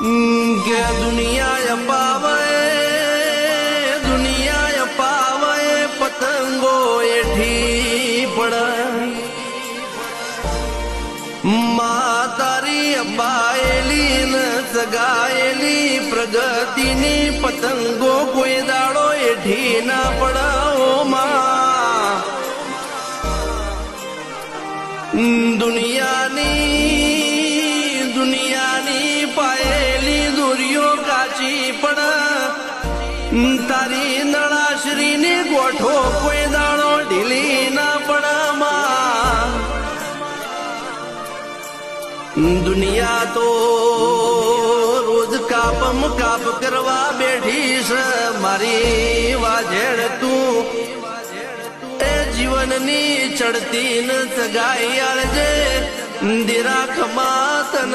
કે દુનિયા પાવે પતંગો એઠી પડ મા તારી અબાયેલી ન સગાયેલી પ્રગતિની પતંગો કોઈ દાડો એઠી ના પડાવો માં દુનિયાની પાયેલી દોરીઓ કાચી પડ તારી નળાશ્રીની ગોઠો કોઈ દાડો ઢીલી ના પડામાં દુનિયા તો રોજ કાપમ કાપ કરવા બેઠી છે મારી વાજેડ તું જીવનની ચડતી ન સગાઈ આળજે દિરાખ માતન